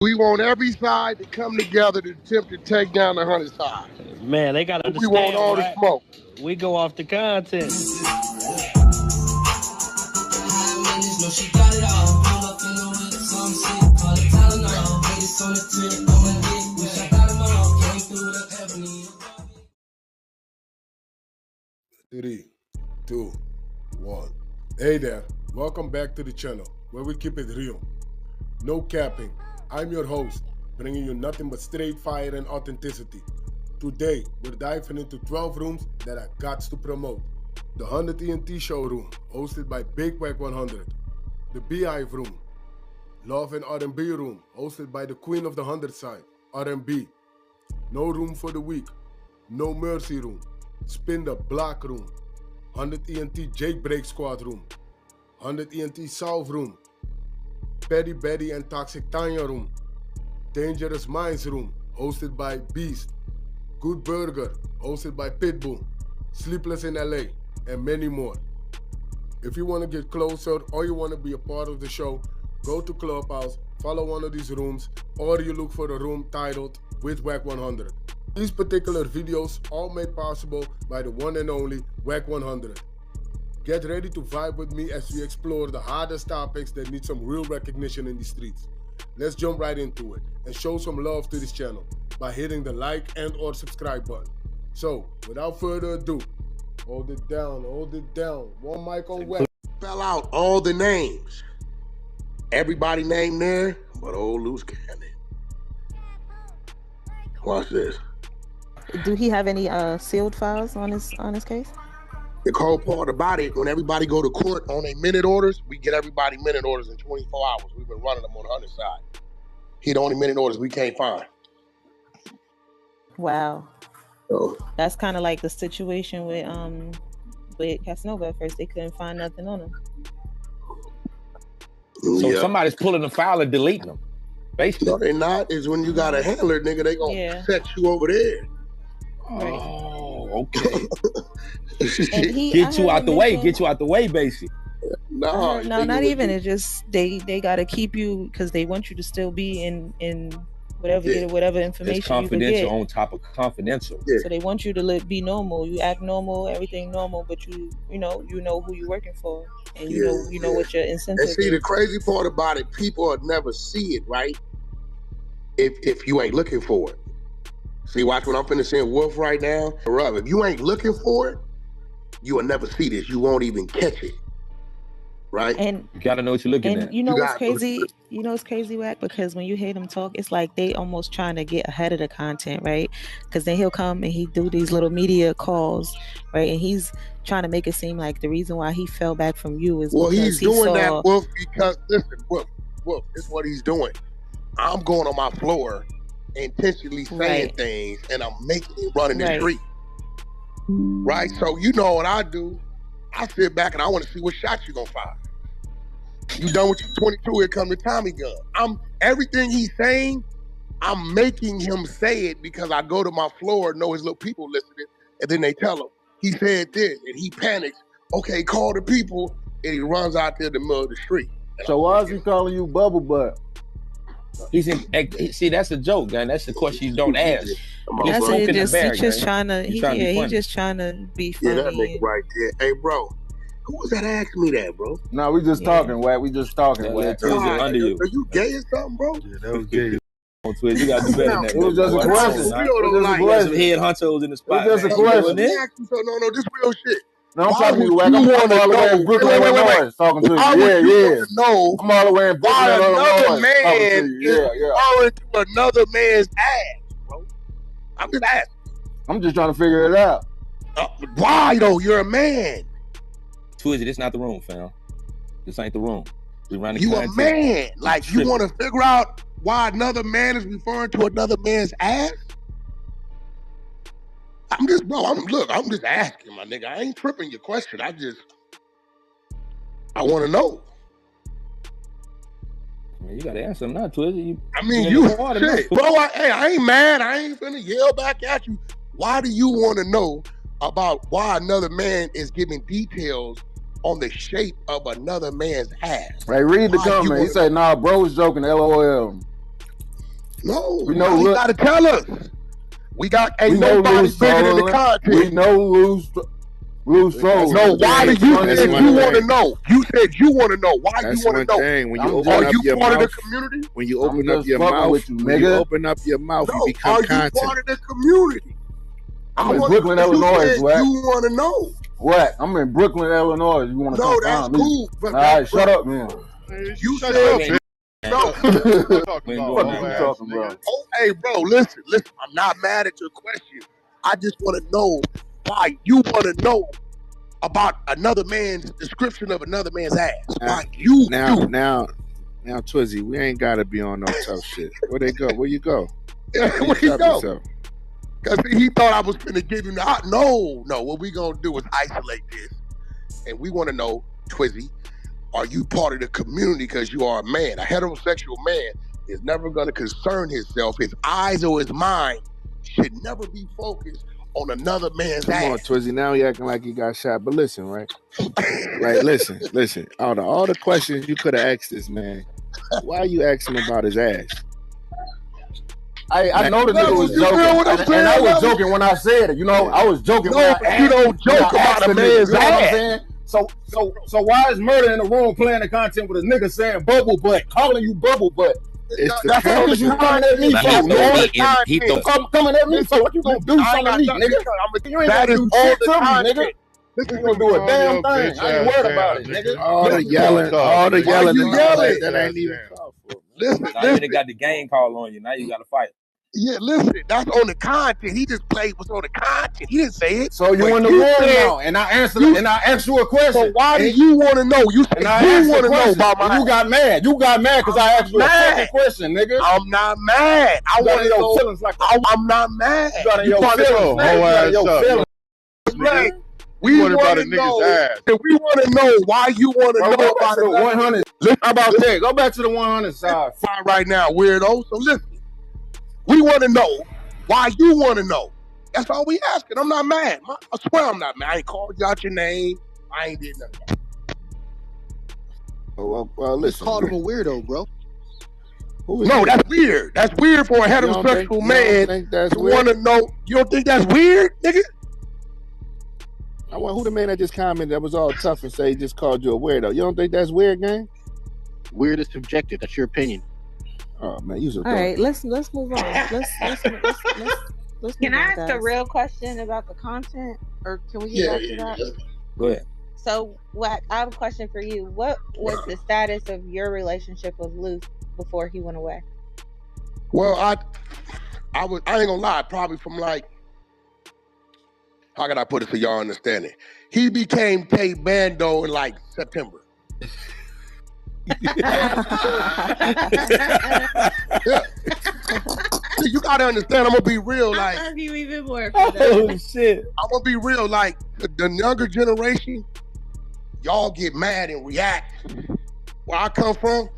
We want every side to come together to attempt to take down the 100 side. Man, they got to understand. We want all the smoke. We go off the content. Three, two, one. Hey there, welcome back to the channel where we keep it real. No capping. I'm your host, bringing you nothing but straight fire and authenticity. Today, we're diving into 12 rooms that I got to promote. The 100 ENT showroom, hosted by Big Wack100. The Beehive room. Love and R&B room, hosted by the Queen of the 100 side, R&B. No room for the weak. No mercy room. Spin the block room. 100 ENT Jailbreak squad room. 100 ENT South room. Petty Betty and Toxic Tanya room. Dangerous Minds room, hosted by Beast. Good Burger, hosted by Pitbull. Sleepless in LA, and many more. If you want to get closer or you want to be a part of the show, go to Clubhouse, follow one of these rooms, or you look for a room titled with Wack100. These particular videos all made possible by the one and only Wack100. Get ready to vibe with me as we explore the hardest topics that need some real recognition in the streets. Let's jump right into it and show some love to this channel by hitting the like and or subscribe button. So, without further ado, hold it down. One mic on Wack. Spell out all the names. Everybody named there, but old Luce Cannon. Watch this. Do he have any sealed files on his case? The cold part about it, when everybody go to court on a minute orders, we get everybody minute orders in 24 hours. We've been running them on the 100 side. He the only minute orders we can't find. Wow. So That's kind of like the situation with Casanova at first. They couldn't find nothing on him. So somebody's pulling the file and deleting them. Basically. No, they're not. Is when you got a handler, nigga, they gonna set you over there. Right. Oh, okay. Get you out the way, basically. No, not even. It's just they gotta keep you because they want you to still be in whatever information it's confidential you can get. on top of confidential. So they want you to be normal. You act normal, everything normal, but you know who you're working for, and you know what your incentive And see, is. the crazy part about it, people will never see it, right? If you ain't looking for it. See, watch what I'm finna say Wolf right now. If you ain't looking for it, you will never see this. You won't even catch it. Right? And you gotta know what you're looking at. You know what's crazy? You know what's crazy, Wack? Because when you hear them talk, it's like they almost trying to get ahead of the content, right? Because then he'll come and he do these little media calls, right? And he's trying to make it seem like the reason why he fell back from you is because he's doing that, Wolf, because listen, Wolf, this is what he's doing. I'm going on my floor, intentionally saying things, and I'm making it run in the street. Right? So you know what I do. I sit back and I want to see what shots you gonna fire. You done with your 22, here come the Tommy gun. Everything he's saying, I'm making him say it because I go to my floor, know his little people listening, and then they tell him, he said this, and he panics. Okay, call the people, and he runs out there in the middle of the street. So why is he calling you Bubble Butt? See, that's a joke, man. That's the question you don't ask. He's just trying to be funny. Yeah, that nigga right there. Hey, bro, who was that asking me that, bro? No, we just talking, Wack. We just talking, Wack. Under you. Are you gay or something, bro? Yeah, that was gay. You gotta do better than that. It was just a question. Some head honchos in the spot. It was just a question. No, this real shit. No, I'm talking to you, Wack. I'm all the way in Brooklyn, Illinois, talking to you. Yeah. No, I'm all the way in Brooklyn, Illinois. Another man is referring to another man's ass, bro. I'm just asking. I'm just trying to figure it out. Why though? You're a man. Twizzy, this not the room, fam. This ain't the room. You a man. Like, you want to figure out why another man is referring to another man's ass? I'm just asking, my nigga. I ain't tripping your question. I want to know. Man, you gotta answer them now, Twizzy. Bro, I ain't mad. I ain't finna yell back at you. Why do you want to know about why another man is giving details on the shape of another man's ass? Right, read the comment. He said, nah, bro was joking, LOL. No, we know you gotta tell us. We ain't nobody bigger than the content. We know Luce Soul. No, why do you said you want to know? You said you want to know. Why you want to know? When you are you part of the community? When you open up your mouth, you become are content. You part of the community? I'm in Brooklyn, Illinois. You want to know? What? I'm in Brooklyn, Illinois. You want to No, that's cool. All right, shut up, man. You said no. Hey, bro, listen. I'm not mad at your question. I just want to know why you want to know about another man's description of another man's ass. Why you now, Twizzy, we ain't gotta be on no tough shit. Where they go? Where you go? Where you go? Because he thought I was finna give him the no. What we gonna do is isolate this, and we want to know, Twizzy, are you part of the community because you are a man? A heterosexual man is never gonna concern himself. His eyes or his mind should never be focused on another man's ass. Come on, Twizzy. Now he acting like he got shot. But listen, right? Right, listen. All the questions you could have asked this man. Why are you asking about his ass? I know the nigga was joking, and I was joking when I said it. You know, I was joking. No, you don't joke about a man's ass. So why is Murder in the room playing the content with a nigga saying bubble butt, calling you bubble butt? That's what you coming at me for. Coming at me for what you gonna do something to me, nigga? You ain't gonna do shit to me, nigga. This is gonna do a damn thing. I ain't worried about it, nigga. All the yelling. That ain't even called for. Listen. Now you got the game call on you. Now you got to fight. Yeah, listen, that's on the content. He just played what's on the content. He didn't say it. So you in the room now, and I answered and I asked you a question. So why do you want to know? You said you want to know about my. You got mad. You got mad because I asked you a fucking question, nigga. I'm not mad. I want to know. Feelings like I'm not mad. You got in your feelings. Right. We want about a nigga's ass. And we want to know why you want to know about the 100. How about that? Go back to the 100 side. Fine right now, weirdo. So listen. We want to know why you want to know. That's all we asking. I'm not mad. I swear I'm not mad. I ain't called you out your name. I ain't did nothing. Well, listen. Called him a weirdo, bro. No, that's weird. That's weird for a heterosexual man to want to know. You don't think that's weird, nigga? I want who the man that just commented that was all tough and say he just called you a weirdo. You don't think that's weird, gang? Weird is subjective. That's your opinion. Oh man, you so all right. Let's move on. Let's Can I ask a real question about the content, or can we get back to that? Go ahead. So, Wack, I have a question for you. What was the status of your relationship with Luce before he went away? Well, I ain't gonna lie. Probably from like, how can I put it so y'all understand it? He became Tay Bando in like September. You gotta understand, I'm gonna be real. Like, I love you even more. Oh shit! I'm gonna be real. Like the younger generation, y'all get mad and react. Where I come from,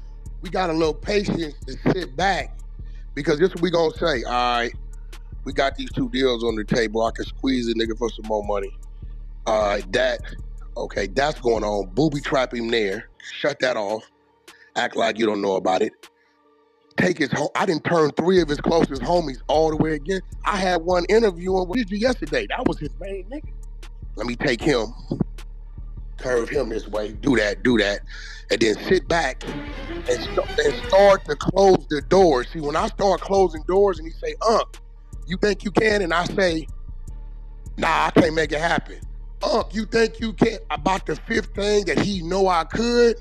we got a little patience to sit back because this is what we gonna say. All right, we got these two deals on the table. I can squeeze a nigga for some more money. That's going on. Booby trap him there. Shut that off. Act like you don't know about it. Take his home. I didn't turn 3 of his closest homies all the way again. I had one interviewing with Gigi yesterday. That was his main nigga. Let me take him, curve him this way, do that, and then sit back and start to close the doors. See, when I start closing doors and he say, you think you can? And I say, nah, I can't make it happen. You think you can? About the 5th thing that he know I could,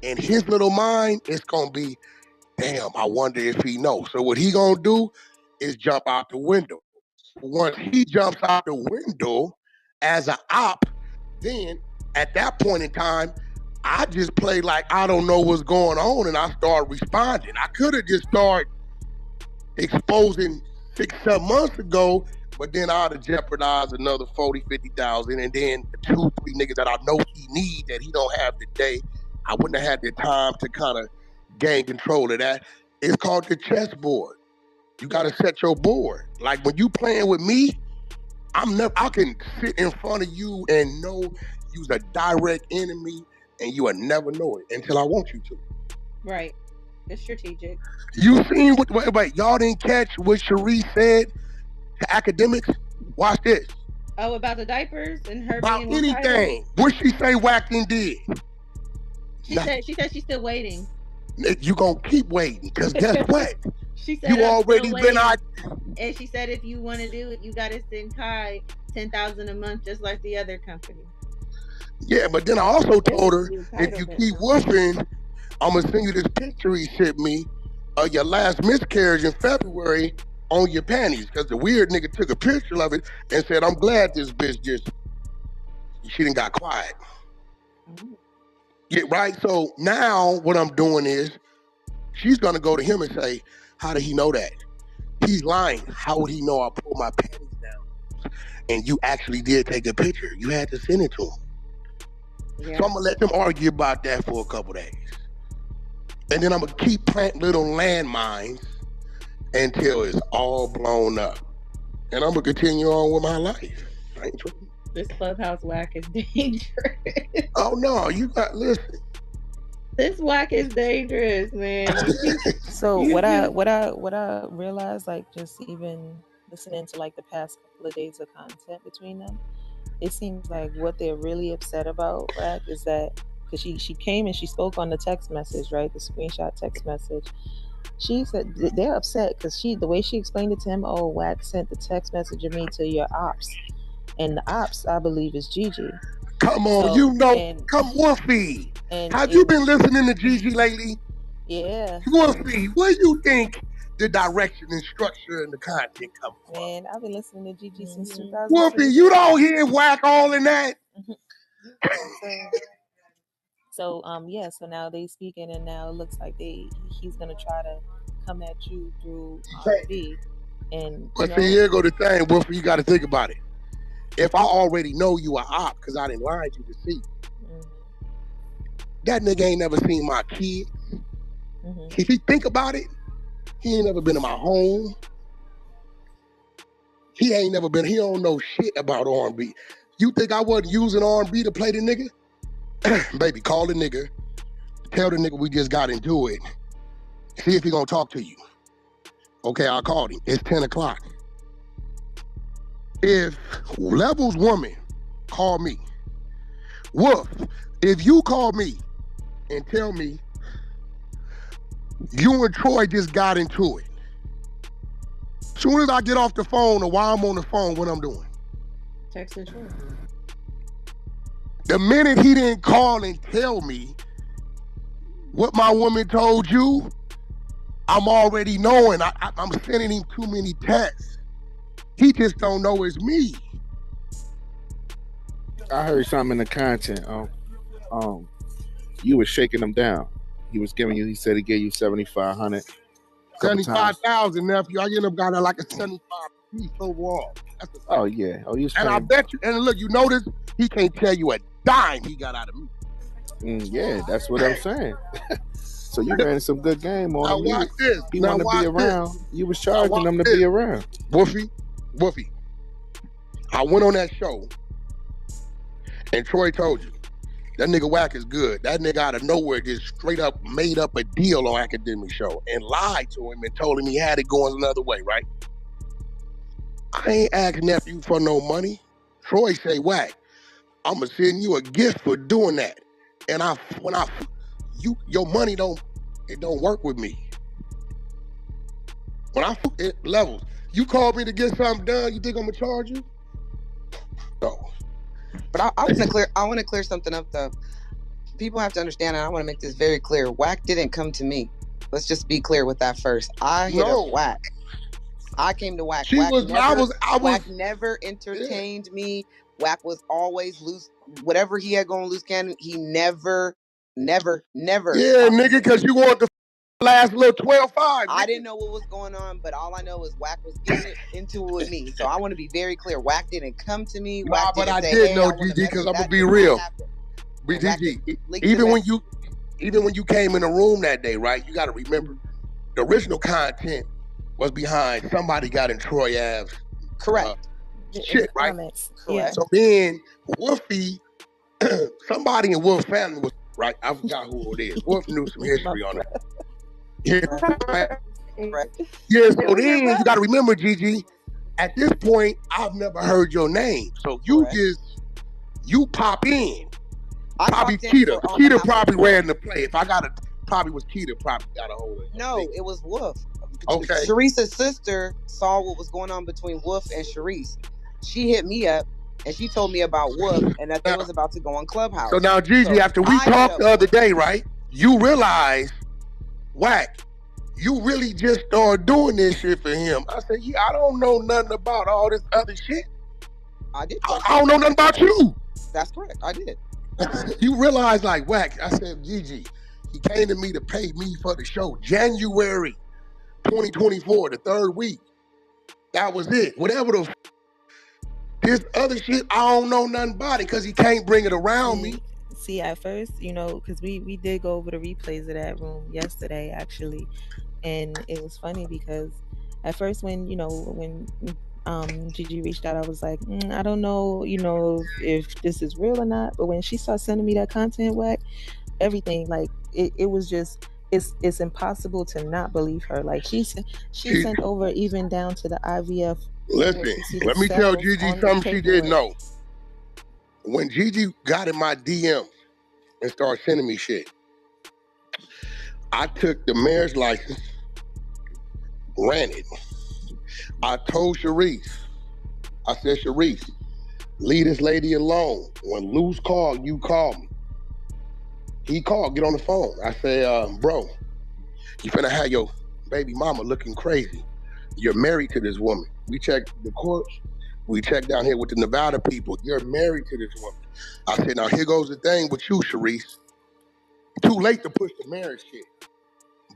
in his little mind, it's gonna be, damn, I wonder if he knows. So what he gonna do is jump out the window. Once he jumps out the window as an op, then at that point in time, I just play like I don't know what's going on and I start responding. I could have just started exposing 6-7 months ago, but then I'd have jeopardized another 40, 50,000, and then 2-3 niggas that I know he need that he don't have today. I wouldn't have had the time to kind of gain control of that. It's called the chessboard. You got to set your board. Like when you playing with me, I can sit in front of you and know you's a direct enemy, and you will never know it until I want you to. Right. It's strategic. You seen what? Wait, y'all didn't catch what Charisse said to academics? Watch this. Oh, about the diapers and her about being anything. What she say Wack100 did? She said she's still waiting. You gonna keep waiting, because guess what? She said you already been out. And she said if you want to do it, you gotta send Kai $10,000 a month, just like the other company. Yeah, but then I also told her, if you keep woofing, I'm gonna send you this picture he sent me of your last miscarriage in February on your panties, because the weird nigga took a picture of it and said, I'm glad this bitch she done got quiet. Yeah, right? So now what I'm doing is, she's gonna go to him and say, how did he know that? He's lying. How would he know I pulled my panties down? And you actually did take a picture. You had to send it to him. Yeah. So I'm gonna let them argue about that for a couple days. And then I'm gonna keep planting little landmines until it's all blown up. And I'm gonna continue on with my life. I ain't tripping. This Clubhouse whack is dangerous. Oh no, you got listen. This whack is dangerous, man. So what I realized, like just even listening to like the past couple of days of content between them, it seems like what they're really upset about, right, is that because she came and she spoke on the text message, right, the screenshot text message. She said they're upset because the way she explained it to him, oh, Wack sent the text message of me to your ops, and the ops, I believe, is Gigi. Come on, come Wolfie. Have you been listening to Gigi lately? Yeah. Wolfie, where you think the direction and structure and the content come from? Man, I've been listening to Gigi since 2000. Wolfie, you don't hear Wack all in that? So now they speaking, and now it looks like he's gonna try to come at you through R&B. But see, here go the thing, Wolfie, you gotta think about it. If I already know you are op, because I didn't lie you to see, that nigga ain't never seen my kids. If he think about it, he ain't never been in my home. He don't know shit about R&B. You think I wasn't using R&B to play the nigga? Baby, call the nigga. Tell the nigga we just got into it. See if he gonna talk to you. Okay, I called him. It's 10 o'clock. If Level's woman call me, Wolf, if you call me and tell me you and Troy just got into it, soon as I get off the phone or while I'm on the phone, what I'm doing? Texting Troy. The minute he didn't call and tell me what my woman told you, I'm already knowing. I'm sending him too many texts. He just don't know it's me. I heard something in the content. You was shaking him down. He said he gave you 7,500. 75,000, nephew. I end up got like a 75 piece overall. That's oh yeah. Oh, you. And I bet you. And look, you notice he can't tell you a dime he got out of me. Yeah, that's what I'm saying. So you ran some good game on him. Watch this. He wanted to be around. You was charging him to be around. Wolfie. I went on that show, and Troy told you that nigga Wack is good. That nigga out of nowhere just straight up made up a deal on academic show and lied to him and told him he had it going another way, right? I ain't asking nephew for no money. Troy say, Wack, I'm gonna send you a gift for doing that. And your money don't work with me. When it levels, you call me to get something done, you think I'm gonna charge you? No. But I want to clear something up though. People have to understand, and I want to make this very clear. Wack didn't come to me. Let's just be clear with that first. I hit up Wack. I came to Wack. Wack never entertained me. Wack was always loose. Whatever he had going loose cannon, he never. Yeah, nigga, because you want the last little 12-5. I didn't know what was going on, but all I know is Wack was getting into it with me. So I want to be very clear. Wack didn't come to me. Wack but I did know, Gigi, because I'm gonna be real. Gigi, even when you came in the room that day, right? You got to remember, the original content was behind somebody got in Troy Ave's correct shit, right? Correct. So then Wolfie, somebody in Wolf family was right. I forgot who it is. Wolf knew some history on it. Yeah, Right. yeah, so then you got to remember, Gigi, at this point, I've never heard your name. So you you pop in. Probably Keita. Keita probably ran the play. If I got it, probably was Keita probably got a hold of it. No, it was Wolf. Okay. Charisse's sister saw what was going on between Wolf and Charisse. She hit me up and she told me about Wolf and that they was about to go on Clubhouse. So now, Gigi, after we talked the other day, right? You realize, Wack, you really just started doing this shit for him. I said, yeah, I don't know nothing about all this other shit. I did. I don't know nothing about you. That's correct. I did. You realize, like, Wack, I said, Gigi, he came to me to pay me for the show. January 2024, the third week. That was it. Whatever the this other shit, I don't know nothing about it because he can't bring it around me. See, at first, you know, because we did go over the replays of that room yesterday, actually. And it was funny because at first when Gigi reached out, I was like, I don't know, if this is real or not. But when she started sending me that content, Wack, everything, like, it was just, it's impossible to not believe her. Like, she sent over even down to the IVF. Listen, let me tell Gigi something she didn't know. When Gigi got in my DM and started sending me shit, I took the marriage license, ran it. I told Charisse, I said, Charisse, leave this lady alone. When Luce called, you call me. He called, get on the phone. I said, bro, you finna have your baby mama looking crazy. You're married to this woman. We checked the courts. We checked down here with the Nevada people. You're married to this woman. I said, now here goes the thing with you, Charisse. Too late to push the marriage shit.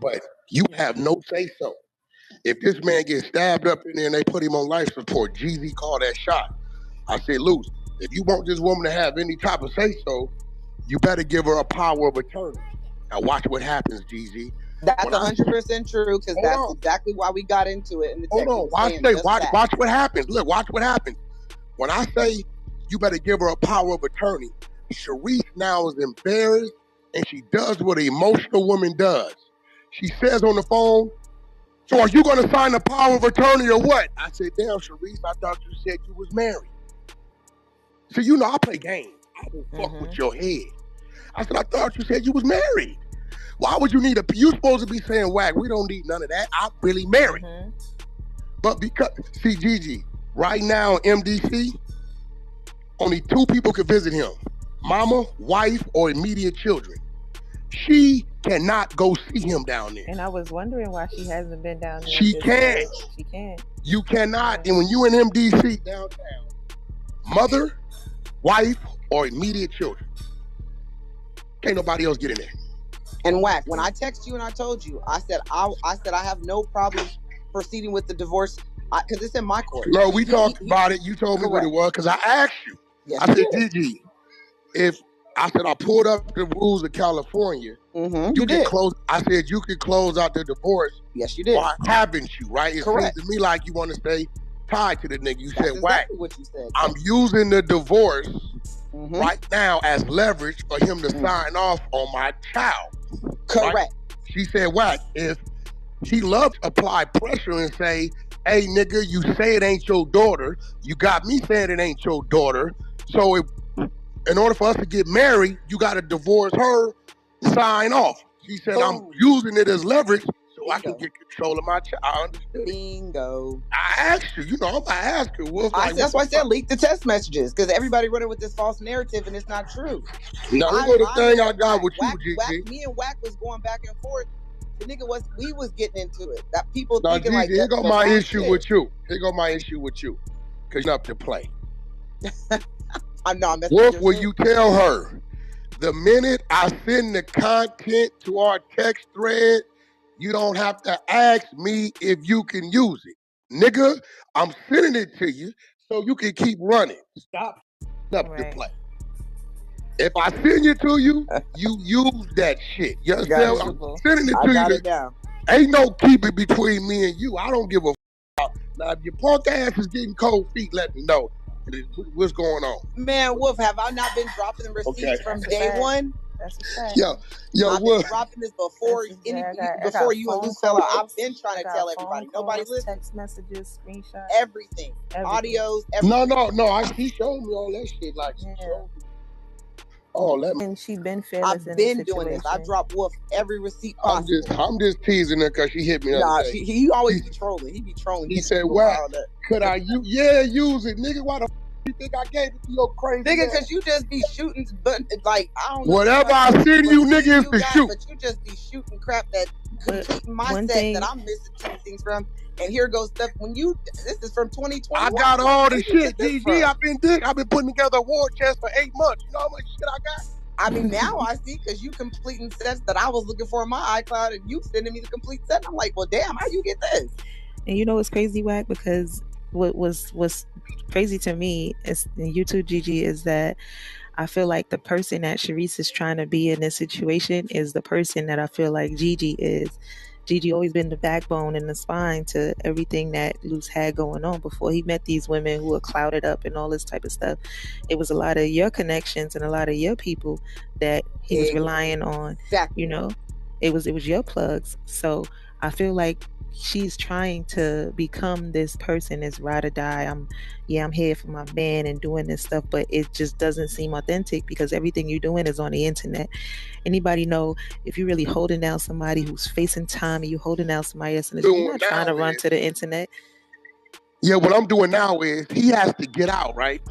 But you have no say-so. If this man gets stabbed up in there and they put him on life support, Gigi called that shot. I said, Luce, if you want this woman to have any type of say-so, you better give her a power of attorney. Now watch what happens, Gigi. That's 100% true, because that's exactly why we got into it. In the hold on, watch what happens. Look, watch what happens. When I say you better give her a power of attorney, Charisse now is embarrassed, and she does what an emotional woman does. She says on the phone, so are you going to sign the power of attorney or what? I said, damn, Charisse, I thought you said you was married. So, I play games. I will fuck with your head. I said, I thought you said you was married. Why would you need you supposed to be saying, Wack, we don't need none of that. I'm really married. But because, see, Gigi, right now, MDC, only 2 people can visit him. Mama, wife, or immediate children. She cannot go see him down there. And I was wondering why she hasn't been down there. She can't. She can't. You cannot. And when you in MDC downtown, mother, wife, or immediate children, can't nobody else get in there. And Wack, when I text you and I told you, I said I have no problem proceeding with the divorce because it's in my court. No, we talked about it. You told me what it was because I asked you. Yes, I said, Gigi, I pulled up the rules of California. You can close. I said you could close out the divorce. Yes, you did. Why haven't you? Right? It seems to me like you want to stay tied to the nigga. You said, Wack, what you said. I'm using the divorce right now as leverage for him to sign off on my child. Correct. Right? She said, Wack, if he loves to apply pressure and say, hey, nigga, you say it ain't your daughter. You got me saying it ain't your daughter. So in order for us to get married, you got to divorce her, sign off. She said, I'm using it as leverage so I can get control of my child. I understood. Bingo. I asked you. I'm going to ask her. That's why I said leak the text messages, because everybody running with this false narrative and it's not true. Now, look at the thing I got with you, Gigi. Me and Wack was going back and forth. The nigga we was getting into it. That people now, thinking Gigi, like here go my issue with you. Here go my issue with you. Because you're up to play. Wolf, will you tell her the minute I send the content to our text thread, you don't have to ask me if you can use it. Nigga, I'm sending it to you so you can keep running. Stop up to play. If I send it to you, you use that shit. You understand? I'm sending it to you. Ain't no keep it between me and you. I don't give a fuck. Now, if your punk ass is getting cold feet, let me know. What's going on? Man, Wolf, have I not been dropping the receipts from day one? That's a fact. Yo, I've been dropping this before you and Luce fell out. I've been trying to tell everybody. Nobody listens. Text messages, screenshots, everything. Audios, everything. No. She showed me all that shit. Like she showed me. Oh, and she been fearless. I've been doing this. I drop Wolf every receipt possible. I'm just teasing her because she hit me. Nah, he always be trolling. He be trolling. He said, "What? Could I use? Yeah, use it, nigga. Why the you think I gave it to your crazy nigga? Because you just be shooting, but like I don't know. Whatever I send you, nigga, is to shoot. But you just be shooting crap that complete my set that I'm missing two things from. And here goes stuff this is from 2020. I got all the shit, Gigi. I've been putting together a war chest for 8 months. You know how much shit I got? I mean, now I see because you completing sets that I was looking for in my iCloud, and you sending me the complete set. I'm like, well, damn, how you get this? And you know what's crazy, Wack? Because what's crazy to me is, and you too, Gigi, is that I feel like the person that Charisse is trying to be in this situation is the person that I feel like Gigi is. Gigi always been the backbone and the spine to everything that Luce had going on before he met these women who were clouded up and all this type of stuff. It was a lot of your connections and a lot of your people that he was relying on. Exactly. You know, it was your plugs. So I feel like she's trying to become this person, this ride or die. I'm here for my man and doing this stuff, but it just doesn't seem authentic because everything you're doing is on the internet. Anybody know if you're really holding down somebody who's facing time and you holding down somebody else, and you're not trying to run to the internet? Yeah, what I'm doing now is he has to get out, right,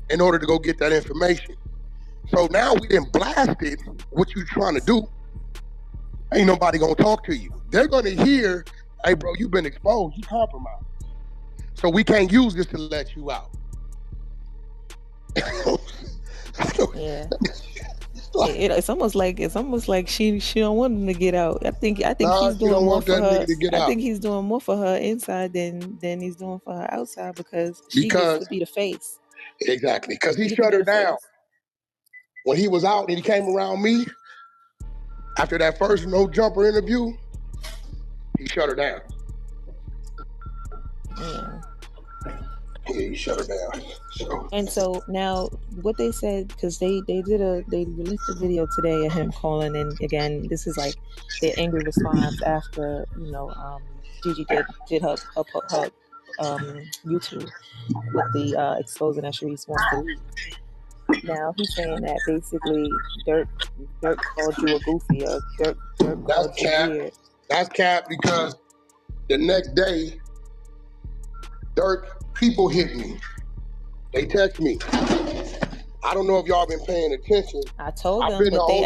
in order to go get that information. So now we done blasted what you trying to do. Ain't nobody gonna talk to you. They're gonna hear, hey bro, you've been exposed, you compromised. So we can't use this to let you out. Yeah. It's almost like she don't want him to get out. I think he's doing more for her. I think he's doing more for her inside than he's doing for her outside because she gets to be the face. Exactly, because he shut her down. When he was out and he came around me, after that first no jumper interview, he shut her down. Yeah. Yeah, he shut her down. And so now what they said, because they released a video today of him calling, and again, this is like their angry response after, Gigi did her YouTube with the exposing that Charisse wants to leave. Now he's saying that basically Dirk called you a goofy, or Dirk called you weird. That's cap because the next day, Dirk people hit me. They text me. I don't know if y'all been paying attention. I told them, but they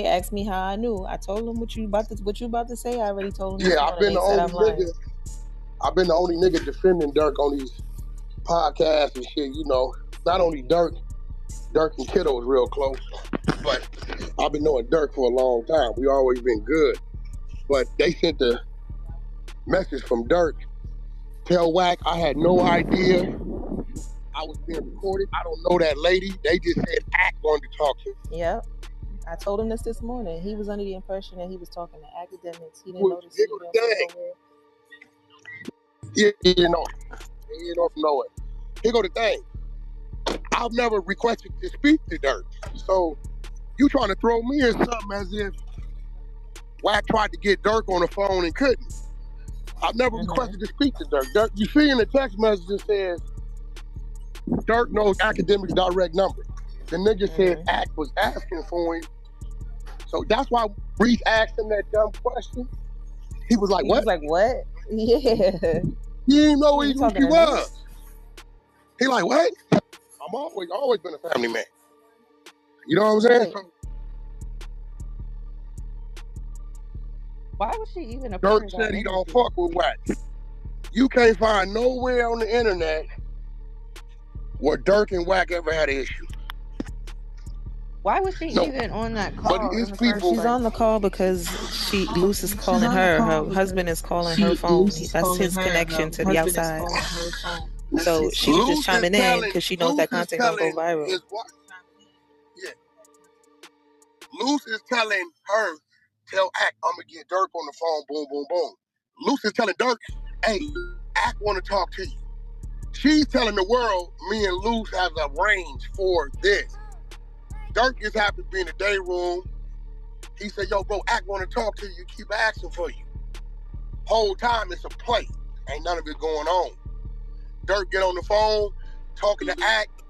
asked me how I knew. I told them what you about to say. I already told them. Yeah, I've been the only nigga defending Dirk on these podcasts and shit. You know, not only Dirk and Kiddo is real close, but I've been knowing Dirk for a long time. We always been good. But they sent the message from Dirk. Tell Wack I had no idea I was being recorded. I don't know that lady. They just said Ack wanted to talk to me. Yep. I told him this morning. He was under the impression that he was talking to academics. He didn't notice it. He didn't know it. Here go the thing. I've never requested to speak to Dirk. So you trying to throw me in something as if Wack tried to get Dirk on the phone and couldn't. I've never requested to speak to Dirk. Dirk, you see in the text message it says Dirk knows academics' direct number. The nigga said Ack was asking for him. So that's why Reese asked him that dumb question. He was like, what? He was like, what? Yeah. He didn't know who he was. He like, what? I'm always been a family man. You know what I'm saying? So, why was she even a Dirk said he don't fuck with Wack. You can't find nowhere on the internet where Dirk and Wack ever had an issue. Why was she even on that call? But these people, she's on the call because Luce is calling her. Her husband is calling her phone. That's his connection to the outside. So she's just chiming in because she knows that content gonna go viral. Yeah. Luce is telling her, tell Ack, I'm gonna get Dirk on the phone, boom, boom, boom. Luce is telling Dirk, hey, Ack wanna talk to you. She's telling the world, me and Luce have arranged for this. Dirk just happened to be in the day room. He said, yo, bro, Act want to talk to you. Keep asking for you. Whole time it's a play. Ain't none of it going on. Dirk get on the phone, talking to Act.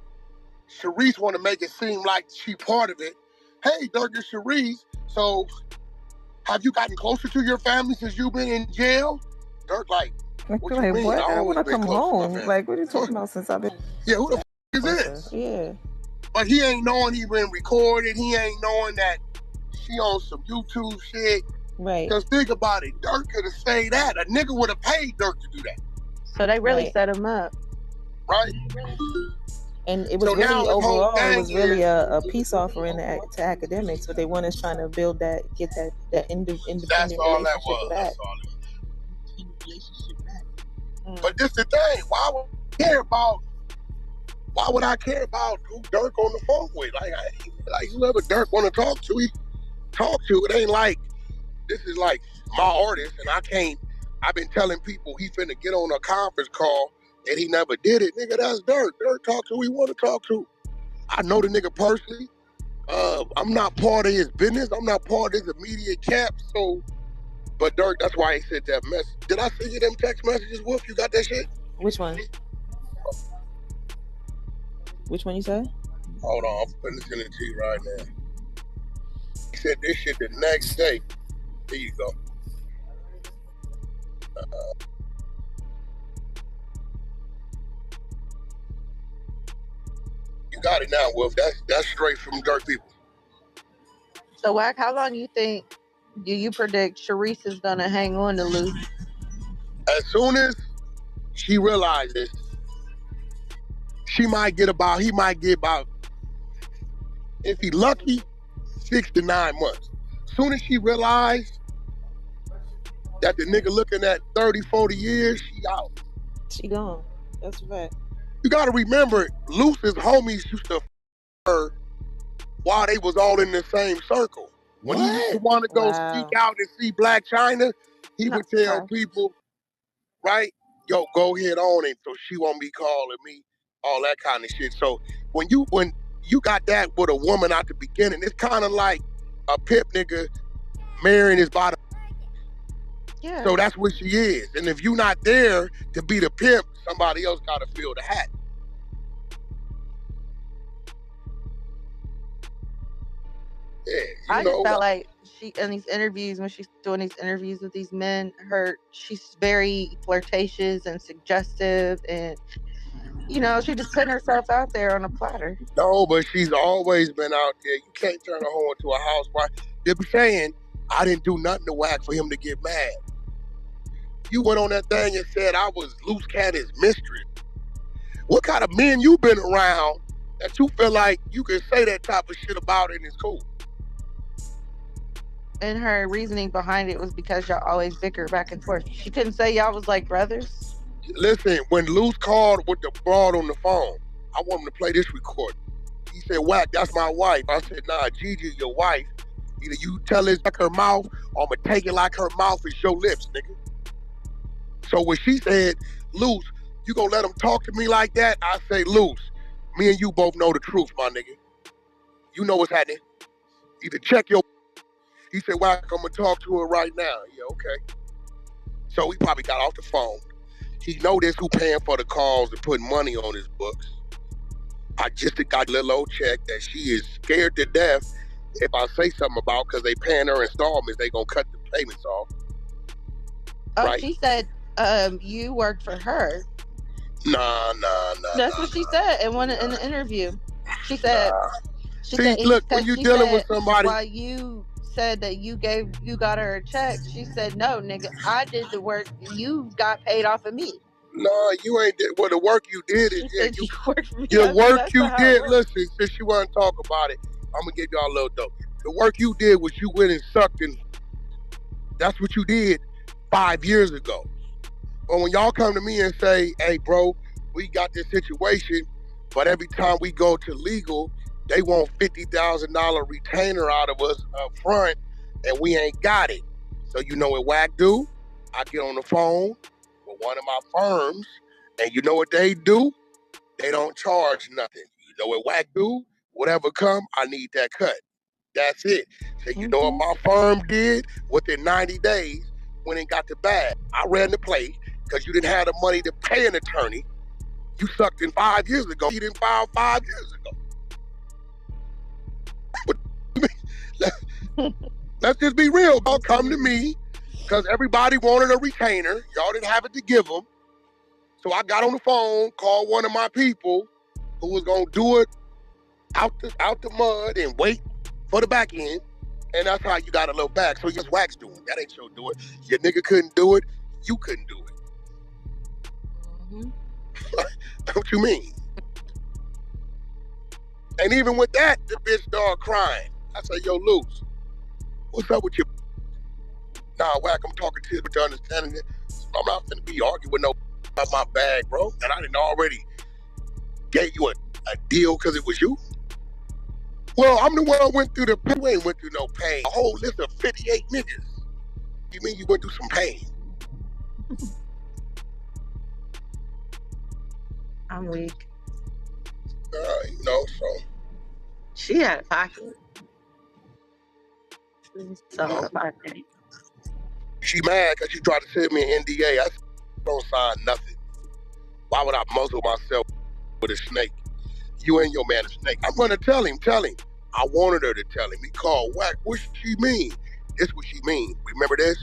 Charisse want to make it seem like she part of it. Hey, Dirk and Charisse, so have you gotten closer to your family since you've been in jail? Dirk like, what you mean? What? I When I come home, like, what are you talking about since I've been? Yeah, who the f*** is this? Yeah. But he ain't knowing he been recorded. He ain't knowing that she on some YouTube shit. Right. Because think about it. Dirk could have said that. A nigga would have paid Dirk to do that. So they really set him up. Right. And it was really overall, it was really a peace offering to academics. What they want is trying to build that, get that independent That's all that relationship back. But this the thing. Why would I care about who Dirk on the phone with? Like whoever Dirk want to talk to, he talk to. It ain't like this is like my artist, and I've been telling people he finna get on a conference call, and he never did it. Nigga, that's Dirk. Dirk talk to who he want to talk to. I know the nigga personally. I'm not part of his business. I'm not part of his immediate cap. So, but Dirk, that's why he sent that message. Did I send you them text messages, Wolf? You got that shit? Which one? Which one you said? Hold on, I'm putting this in the T right now. He said this shit the next day. There you go. You got it now, Wolf. That's straight from Dirk people. So, Wack, how long do you predict Charisse is gonna hang on to Luce? As soon as she realizes, he might get about, if he lucky, 6 to 9 months. As soon as she realized that the nigga looking at 30, 40 years, she out. She gone. That's a fact. You gotta remember, Luce's homies used to f her while they was all in the same circle. When he used to want to go speak out and see Black China, he would tell people, right, yo, go ahead on it so she won't be calling me, all that kind of shit. So when you got that with a woman at the beginning, it's kind of like a pimp nigga marrying his bottom. Yeah. So that's what she is. And if you're not there to be the pimp, somebody else got to fill the hat. Yeah, I just felt like she, in these interviews, when she's doing these interviews with these men, she's very flirtatious and suggestive, and she just putting herself out there on a platter. No, but she's always been out there. You can't turn a hoe into a housewife. They be saying, I didn't do nothing to Wack for him to get mad. You went on that thing and said I was Luce Cannon's mistress. What kind of men you been around that you feel like you can say that type of shit about and it's cool? And her reasoning behind it was because y'all always bicker back and forth. She couldn't say y'all was like brothers. Listen, when Luce called with the broad on the phone, I want him to play this recording. He said, Wack, that's my wife. I said, nah, Gigi, your wife. Either you tell it like her mouth, or I'm gonna take it like her mouth is your lips, nigga. So when she said, Luce, you gonna let him talk to me like that? I say, Luce, me and you both know the truth, my nigga. You know what's happening. Either check your... He said, Wack, I'm gonna talk to her right now. Yeah, okay. So he probably got off the phone. He know this who paying for the calls and putting money on his books. I just got a little old check that she is scared to death if I say something about, because they paying her installments, they gonna cut the payments off. Oh, right? She said you worked for her. Nah. That's what she said in the interview. She said, look, when you dealing with somebody, while you said that you got her a check, she said, no, nigga, I did the work. You got paid off of me. No, you ain't did. Well, the work you did is you worked for me. Your work you did. Listen, since you want to talk about it, I'm gonna give y'all a little dope. The work you did was you went and sucked, and that's what you did 5 years ago. But when y'all come to me and say, hey, bro, we got this situation, but every time we go to legal, they want $50,000 retainer out of us up front, and we ain't got it. So you know what Wack do? I get on the phone with one of my firms, and you know what they do? They don't charge nothing. You know what Wack do? Whatever come, I need that cut. That's it. So you know what my firm did? Within 90 days, when it got the bag, I ran the play because you didn't have the money to pay an attorney. You sucked in 5 years ago. You didn't file 5 years ago. Let's just be real. Y'all come to me because everybody wanted a retainer. Y'all didn't have it to give them. So I got on the phone, called one of my people who was going to do it out the mud and wait for the back end. And that's how you got a little back. So just Wax doing. That ain't your do it. Your nigga couldn't do it. You couldn't do it. What you mean? And even with that, the bitch started crying. I said, yo, Luce, what's up with you? Nah, Wack, I'm talking to you to understanding it. I'm not finna be arguing with no about my bag, bro. And I didn't already gave you a deal because it was you. Well, I'm the one who went through the pain. You ain't went through no pain. A whole list of 58 niggas. You mean you went through some pain? I'm weak. You know, so. She had a pocket. She mad because she tried to send me an NDA. I don't sign nothing. Why would I muzzle myself with a snake? You ain't your man a snake. I'm gonna tell him. I wanted her to tell him. He called Wack. What she mean? This what she mean. Remember this?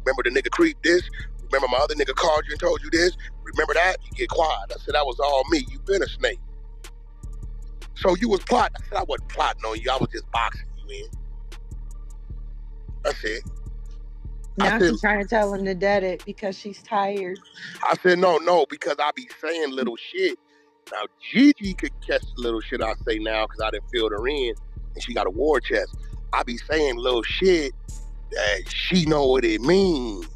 Remember the nigga creep this? Remember my other nigga called you and told you this? Remember that? You get quiet. I said, that was all me. You been a snake. So you was plotting. I said, I wasn't plotting on you. I was just boxing you in. That's it. Now she's trying to tell him to dead it because she's tired. I said, no, because I be saying little shit. Now, Gigi could catch the little shit I say now because I didn't fill her in and she got a war chest. I be saying little shit that she know what it means.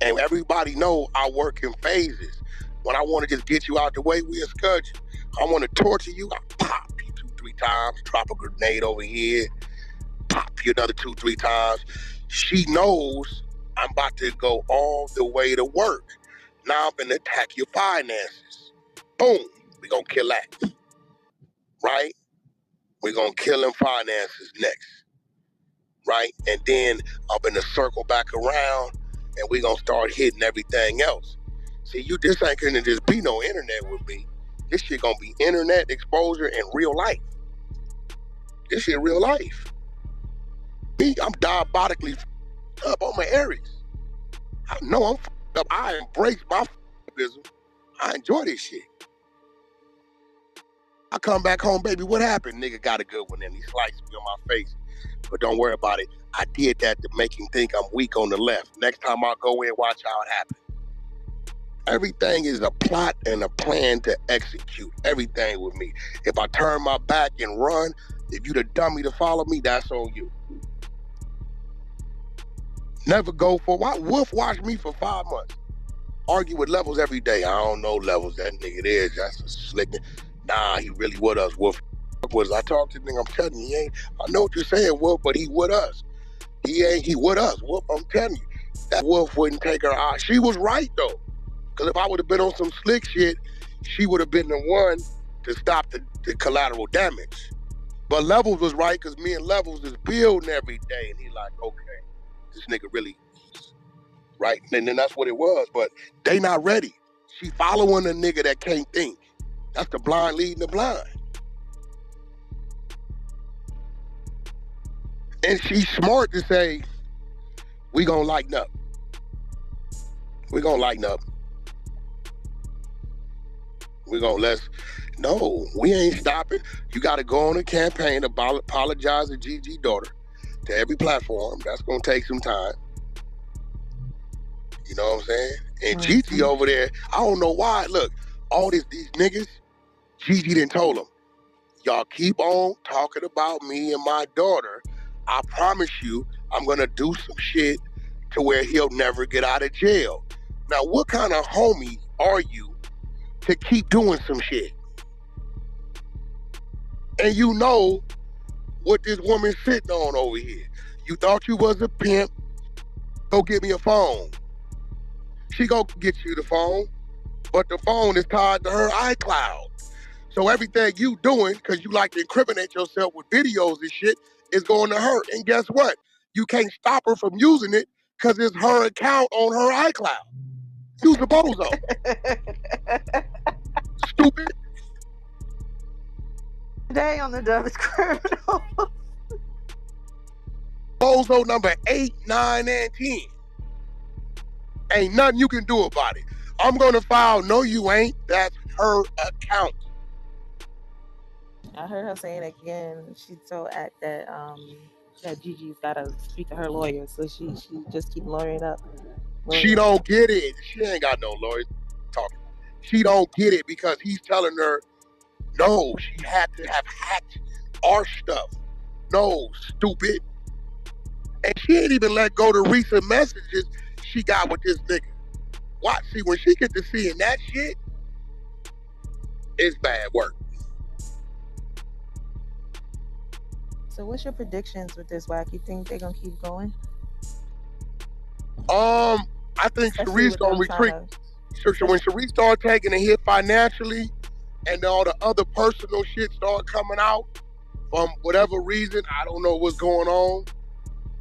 And everybody know I work in phases. When I want to just get you out the way, we escort you. I want to torture you, I pop you 2-3 times, drop a grenade over here, pop you another 2-3 times. She knows I'm about to go all the way to work. Now I'm going to attack your finances. Boom. We're going to kill that. Right? We're going to kill them finances next. Right? And then I'm going to circle back around and we're going to start hitting everything else. See, this ain't going to just be no internet with me. This shit going to be internet exposure and real life. This shit real life. Me, I'm diabolically up on my Aries. I know I'm up. I embrace my f***ism. I enjoy this shit. I come back home, baby, what happened? Nigga got a good one and he sliced me on my face. But don't worry about it. I did that to make him think I'm weak on the left. Next time I go in, watch how it happens. Everything is a plot and a plan to execute. Everything with me. If I turn my back and run, if you the dummy to follow me, that's on you. Never go for why Wolf watched me for 5 months. Argue with Levels every day. I don't know Levels, that nigga is. That's a slick. Nah, he really with us, Wolf. I talked to the nigga, I'm telling you, he ain't. I know what you're saying, Wolf, but he with us. He with us, Wolf, I'm telling you. That Wolf wouldn't take her out. She was right though. Because if I would have been on some slick shit, she would have been the one to stop the collateral damage. But Levels was right because me and Levels is building every day. And he like, okay, this nigga really, right? And then that's what it was. But they not ready. She following a nigga that can't think. That's the blind leading the blind. And she's smart to say, we gonna lighten up. We gonna lighten up. We gonna no, we ain't stopping. You gotta go on a campaign to apologize to Gigi's daughter to every platform. That's gonna take some time. You know what I'm saying? And Gigi over there, I don't know why. Look, all these niggas, Gigi didn't told them, y'all keep on talking about me and my daughter. I promise you, I'm gonna do some shit to where he'll never get out of jail. Now, what kind of homie are you to keep doing some shit? And you know what this woman's sitting on over here. You thought you was a pimp, go get me a phone. She go get you the phone, but the phone is tied to her iCloud. So everything you doing, because you like to incriminate yourself with videos and shit, is going to her. And guess what? You can't stop her from using it because it's her account on her iCloud. Use the Bozo. Stupid. Today on the dumbest criminal. Bozo number 8, 9, and 10. Ain't nothing you can do about it. I'm gonna file. No, you ain't. That's her account. I heard her saying again. She so act that that Gigi's gotta speak to her lawyer, so she just keep lawyering up. She don't get it. She ain't got no lawyer talking. She don't get it because he's telling her, no, she had to have hacked our stuff. No, stupid. And she ain't even let go the recent messages she got with this nigga. Watch, see, when she get to seeing that shit, it's bad work. So what's your predictions with this, Wack? You think they're gonna keep going? I think Charisse gonna retreat. When Charisse start taking a hit financially and all the other personal shit start coming out from whatever reason, I don't know what's going on,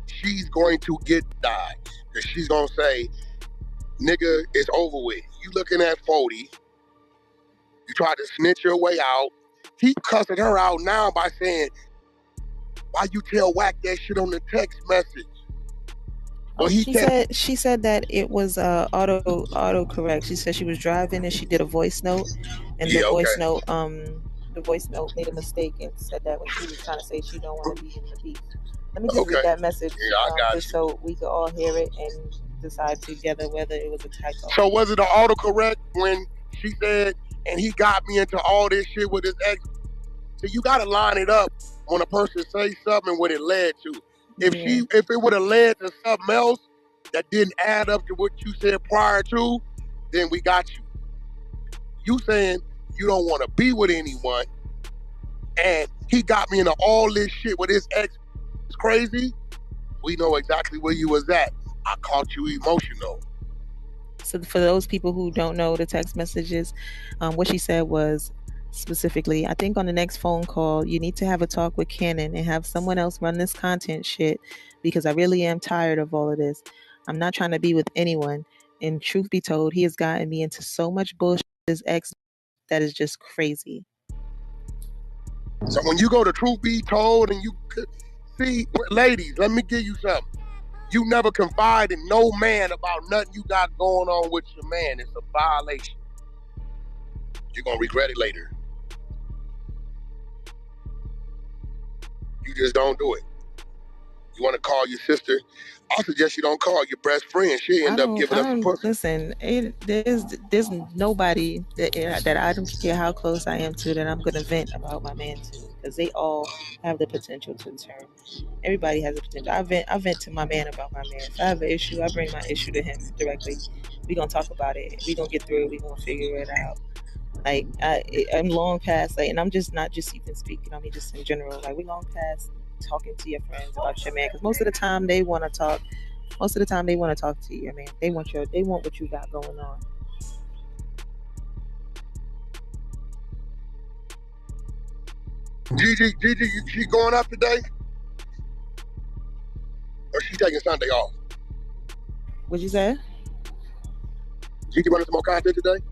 she's going to get died. Because she's gonna say, nigga, it's over with. You looking at 40. You tried to snitch your way out. He cussing her out now by saying, why you tell Wack that shit on the text message? Well, she said that it was auto correct. She said she was driving and she did a voice note, and the voice note made a mistake and said that when she was trying to say she don't want to be in the beef. Let me just read that message just so we could all hear it and decide together whether it was a typo. So was it an autocorrect when she said, and he got me into all this shit with his ex? So you got to line it up when a person says something and what it led to. If it would have led to something else that didn't add up to what you said prior to, then we got you. You saying you don't want to be with anyone, and he got me into all this shit with his ex. It's crazy. We know exactly where you was at. I caught you emotional. So for those people who don't know the text messages, what she said was specifically, I think on the next phone call, you need to have a talk with Cannon and have someone else run this content shit because I really am tired of all of this. I'm not trying to be with anyone. And truth be told, he has gotten me into so much bullshit with his ex that is just crazy. So when you go to Truth Be Told and you see, ladies, let me give you something. You never confide in no man about nothing you got going on with your man. It's a violation. You're going to regret it later. You just don't do it. You want to call your sister? I suggest you don't call your best friend. She end up giving up the pussy. Listen, there's nobody that I don't care how close I am to that I'm going to vent about my man to, because they all have the potential to turn. Everybody has a potential. I vent to my man about my man. If I have an issue, I bring my issue to him directly. We're going to talk about it. We're going to get through it. We're going to figure it out. Like, I'm long past, like, and I'm just not just even speaking, I mean, just in general, like, we long past talking to your friends about your man, because most of the time they want to talk to your man. They want what you got going on. Gigi, she going up today? Or she taking Sunday off? What'd you say? Gigi running some more content today?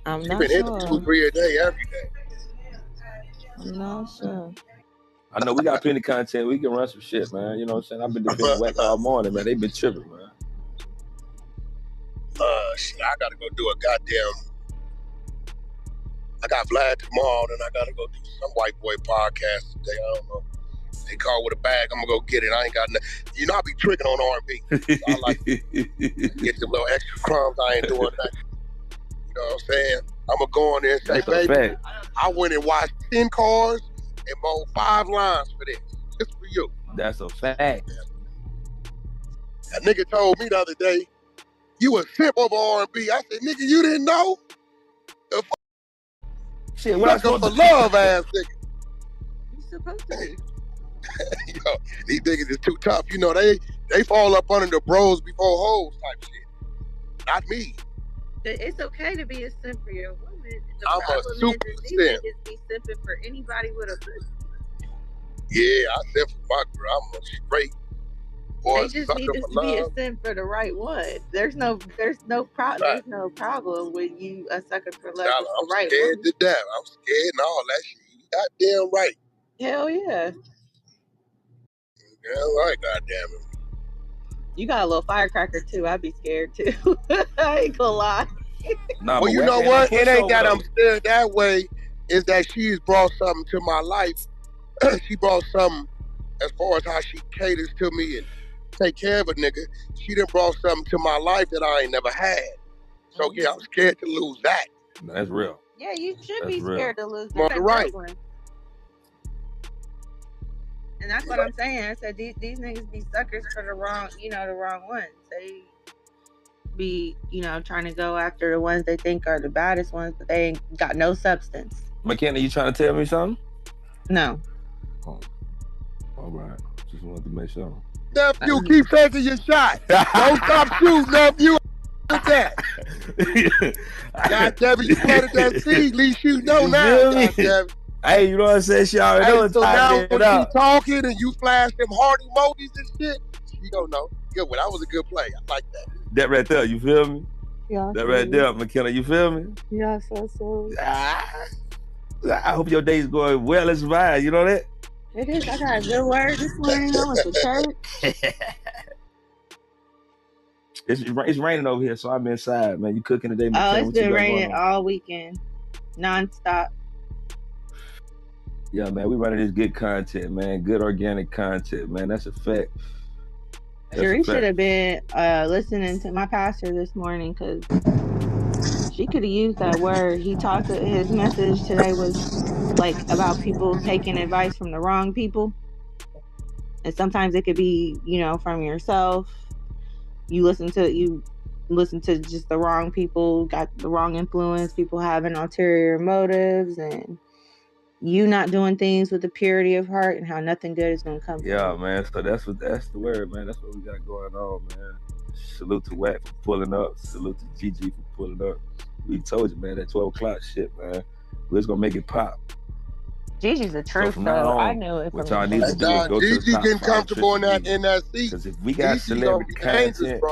I'm not been sure. hitting 2-3 a day every day. I'm not sure. I know we got plenty of content. We can run some shit, man. You know what I'm saying? I've been defending Wack all morning, man. They been tripping, man. Shit, I gotta go do a goddamn. I got Vlad tomorrow, then I gotta go do some white boy podcast today. I don't know. They call with a bag. I'm gonna go get it. I ain't got nothing. You know, I be tricking on R&B. So I like to get some little extra crumbs. I ain't doing that. You know what I'm saying? I'm gonna go on there and say, baby, I went and watched 10 cars and mowed 5 lines for this. Just for you. That's a fact. That nigga told me the other day, you a simp over R&B. I said, nigga, you didn't know? The shit, what I supposed to love ass nigga. You supposed to be. Yo, these niggas is too tough. You know, they fall up under the bros before hoes type shit. Not me. It's okay to be a simp for your woman. The I'm a problem super is these simp. niggas be simping for anybody with a pussy. Yeah, I simp for my girl. I'm a straight boy. They just need to be a simp for the right one. There's no problem with you a sucker for love with the right scared one. to death. I'm scared and all that shit. You goddamn right. Hell yeah. Damn right, goddamn it. You got a little firecracker too. I'd be scared too. I ain't gonna lie. Nah, well, you know what? It ain't that I'm scared that way. Is that she's brought something to my life. She brought something as far as how she caters to me and take care of a nigga. She done brought something to my life that I ain't never had. So yeah, I'm scared to lose that. That's real. Yeah, you should be scared to lose that. You're Right. And that's what I'm saying. I said these niggas be suckers for the wrong ones. They be, trying to go after the ones they think are the baddest ones, but they ain't got no substance. McKenna, you trying to tell me something? No. Oh. All right. Just wanted to make sure. Nephew, keep taking your shot. Don't stop shooting, nephew. Look at that. God damn it, you planted that seed. At least you know now. God damn it. Hey, you know what I'm saying? She already know so now when you talking and you flash them heart emojis and shit, you don't know. Good one. That was a good play. I like that. That right there, you feel me? Yeah. That right there, McKenna, you feel me? Yeah, so. I hope your day's going well as mine. You know that? It is. I got a good word this morning. I went to church. It's raining over here, so I'm inside, man. You cooking today, McKenna? Oh, it's been raining all weekend, nonstop. Yeah, man, we running this good content, man. Good organic content, man. That's a fact. Charisse should have been listening to my pastor this morning because she could have used that word. He talked. His message today was like about people taking advice from the wrong people, and sometimes it could be, from yourself. You listen to just the wrong people, got the wrong influence. People having ulterior motives, and you not doing things with the purity of heart, and how nothing good is gonna come. Yeah, man. So that's the word, man. That's what we got going on, man. Salute to Wack for pulling up. Salute to Gigi for pulling up. We told you, man, that 12 o'clock shit, man. We're just gonna make it pop. Gigi's the truth, though. I knew it. What y'all need to do is go Gigi to the top getting 5 comfortable in that seat. Because if we got celebrity content,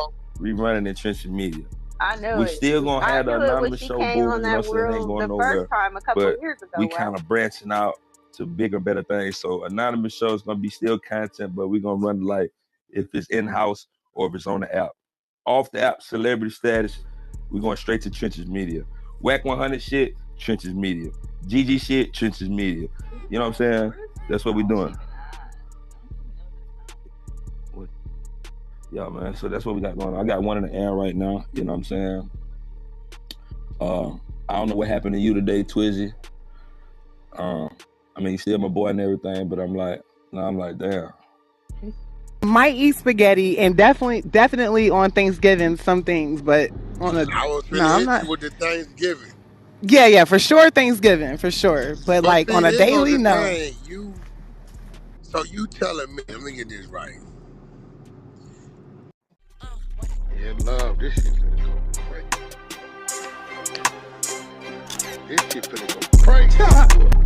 we running in trenching media. I knew we still gonna have the anonymous show boom, you know what I'm saying? Ain't going nowhere. But we kind of branching out to bigger, better things. So anonymous show is gonna be still content, but we're gonna run like if it's in-house or if it's on the app. Off the app, celebrity status, we're going straight to Trenches Media. Wack100 shit, Trenches Media. Gigi shit, Trenches Media. You know what I'm saying? That's what we're doing. Yeah, man. So that's what we got going on. I got one in the air right now. You know what I'm saying? I don't know what happened to you today, Twizzy. I mean, you still my boy and everything, but I'm like, damn. Might eat spaghetti and definitely on Thanksgiving some things, but on a I was I'm not with the Thanksgiving. Yeah, for sure Thanksgiving, for sure. But like on a daily, no. So you telling me, let me get this right. Yeah, love, this shit finna go crazy. This shit finna go crazy.